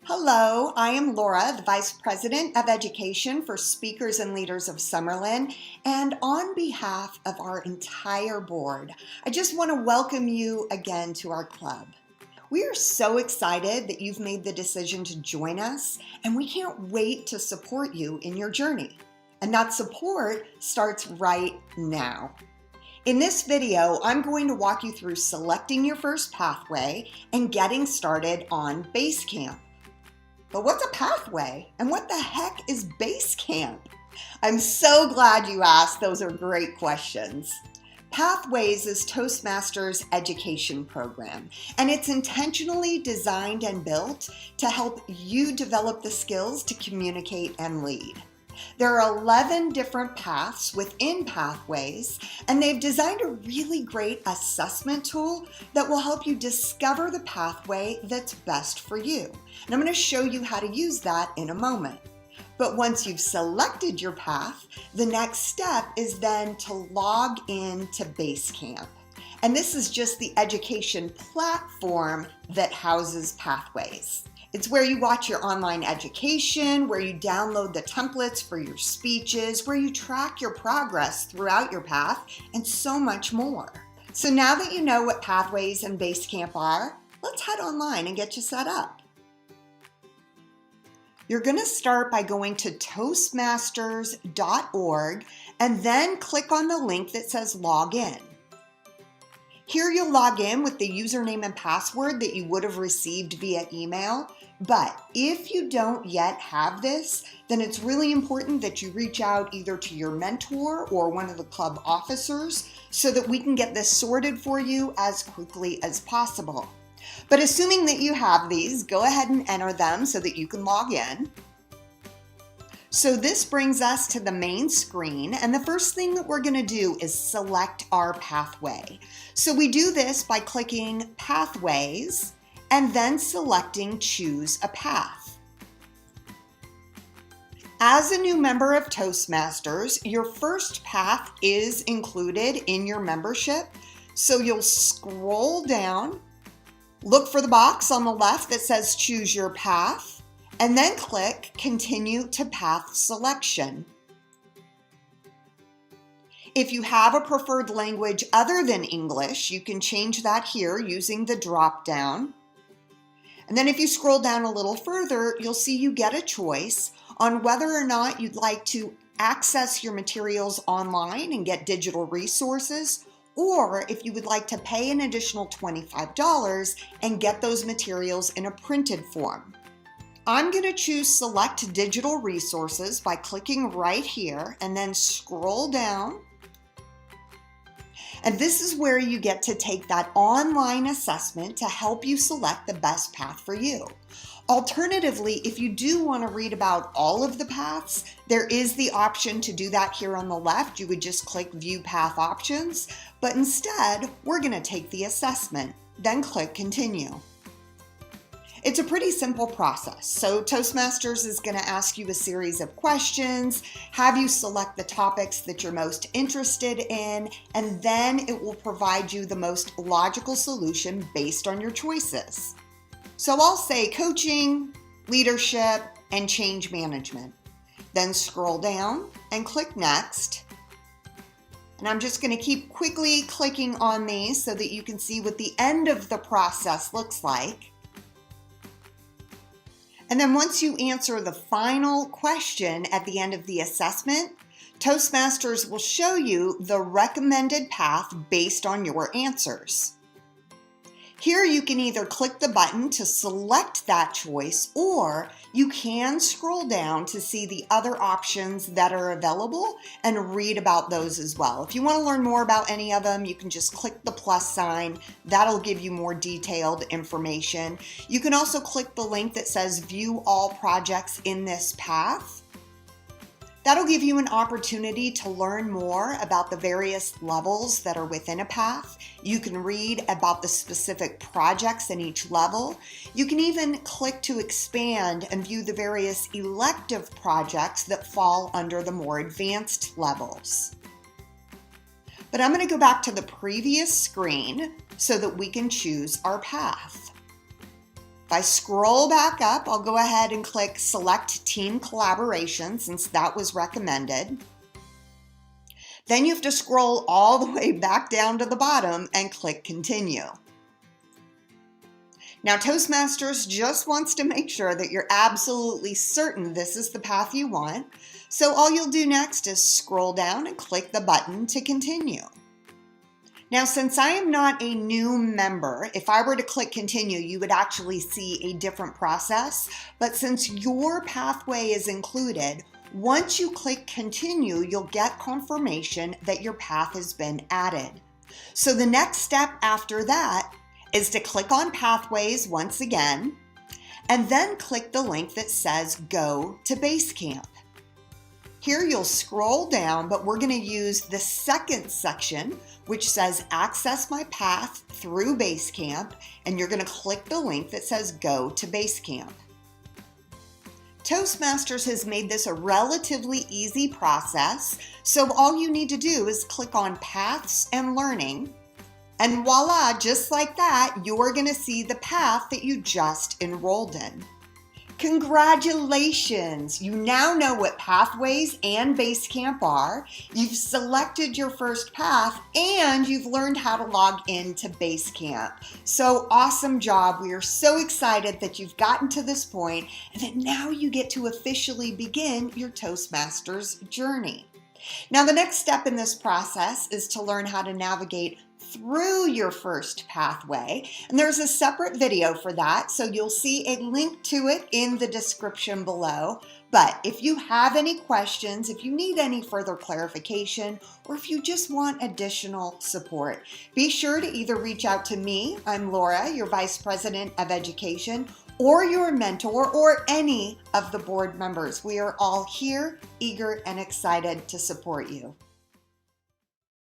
Hello, I am Laura, the Vice President of Education for Speakers and Leaders of Summerlin, and on behalf of our entire board, I just want to welcome you again to our club. We are so excited that you've made the decision to join us, and we can't wait to support you in your journey. And that support starts right now. In this video, I'm going to walk you through selecting your first pathway and getting started on Basecamp. But what's a pathway? And what the heck is Basecamp? I'm so glad you asked. Those are great questions. Pathways is Toastmaster's education program, and it's intentionally designed and built to help you develop the skills to communicate and lead. There are 11 different paths within Pathways, and they've designed a really great assessment tool that will help you discover the pathway that's best for you. And I'm going to show you how to use that in a moment. But once you've selected your path, the next step is then to log in to Basecamp. And this is just the education platform that houses Pathways. It's where you watch your online education, where you download the templates for your speeches, where you track your progress throughout your path, and so much more. So now that you know what Pathways and Basecamp are, let's head online and get you set up. You're going to start by going to toastmasters.org and then click on the link that says Login. Here you'll log in with the username and password that you would have received via email. But if you don't yet have this, then it's really important that you reach out either to your mentor or one of the club officers so that we can get this sorted for you as quickly as possible. But assuming that you have these, go ahead and enter them so that you can log in. So this brings us to the main screen, and the first thing that we're going to do is select our pathway. So we do this by clicking Pathways and then selecting Choose a Path. As a new member of Toastmasters, your first path is included in your membership. So you'll scroll down, look for the box on the left that says Choose Your Path, and then click Continue to Path Selection. If you have a preferred language other than English, you can change that here using the drop-down. And then if you scroll down a little further, you'll see you get a choice on whether or not you'd like to access your materials online and get digital resources, or if you would like to pay an additional $25 and get those materials in a printed form. I'm going to choose Select Digital Resources by clicking right here and then scroll down. And this is where you get to take that online assessment to help you select the best path for you. Alternatively, if you do want to read about all of the paths, there is the option to do that here on the left. You would just click View Path Options, but instead, we're going to take the assessment, then click Continue. It's a pretty simple process. So Toastmasters is going to ask you a series of questions, have you select the topics that you're most interested in, and then it will provide you the most logical solution based on your choices. So I'll say coaching, leadership, and change management. Then scroll down and click Next. And I'm just going to keep quickly clicking on these so that you can see what the end of the process looks like. And then once you answer the final question at the end of the assessment, Toastmasters will show you the recommended path based on your answers. Here you can either click the button to select that choice, or you can scroll down to see the other options that are available and read about those as well. If you want to learn more about any of them, you can just click the plus sign. That'll give you more detailed information. You can also click the link that says View All Projects in this path. That'll give you an opportunity to learn more about the various levels that are within a path. You can read about the specific projects in each level. You can even click to expand and view the various elective projects that fall under the more advanced levels. But I'm going to go back to the previous screen so that we can choose our path. If I scroll back up, I'll go ahead and click Select Team Collaboration since that was recommended. Then you have to scroll all the way back down to the bottom and click Continue. Now, Toastmasters just wants to make sure that you're absolutely certain this is the path you want. So all you'll do next is scroll down and click the button to continue. Now, since I am not a new member, if I were to click continue, you would actually see a different process. But since your pathway is included, once you click continue, you'll get confirmation that your path has been added. So the next step after that is to click on Pathways once again, and then click the link that says Go to Basecamp. Here you'll scroll down, but we're going to use the second section, which says Access My Path through Basecamp, and you're going to click the link that says Go to Basecamp. Toastmasters has made this a relatively easy process, so all you need to do is click on Paths and Learning, and voila, just like that, you're going to see the path that you just enrolled in. Congratulations! You now know what Pathways and Basecamp are, you've selected your first path, and you've learned how to log into Basecamp. So awesome job. We are so excited that you've gotten to this point and that now you get to officially begin your Toastmasters journey. Now, the next step in this process is to learn how to navigate through your first pathway, and there's a separate video for that, so you'll see a link to it in the description below. But if you have any questions, if you need any further clarification, or if you just want additional support, be sure to either reach out to me, I'm Laura, your Vice President of Education, or your mentor, or any of the board members. We are all here, eager and excited to support you.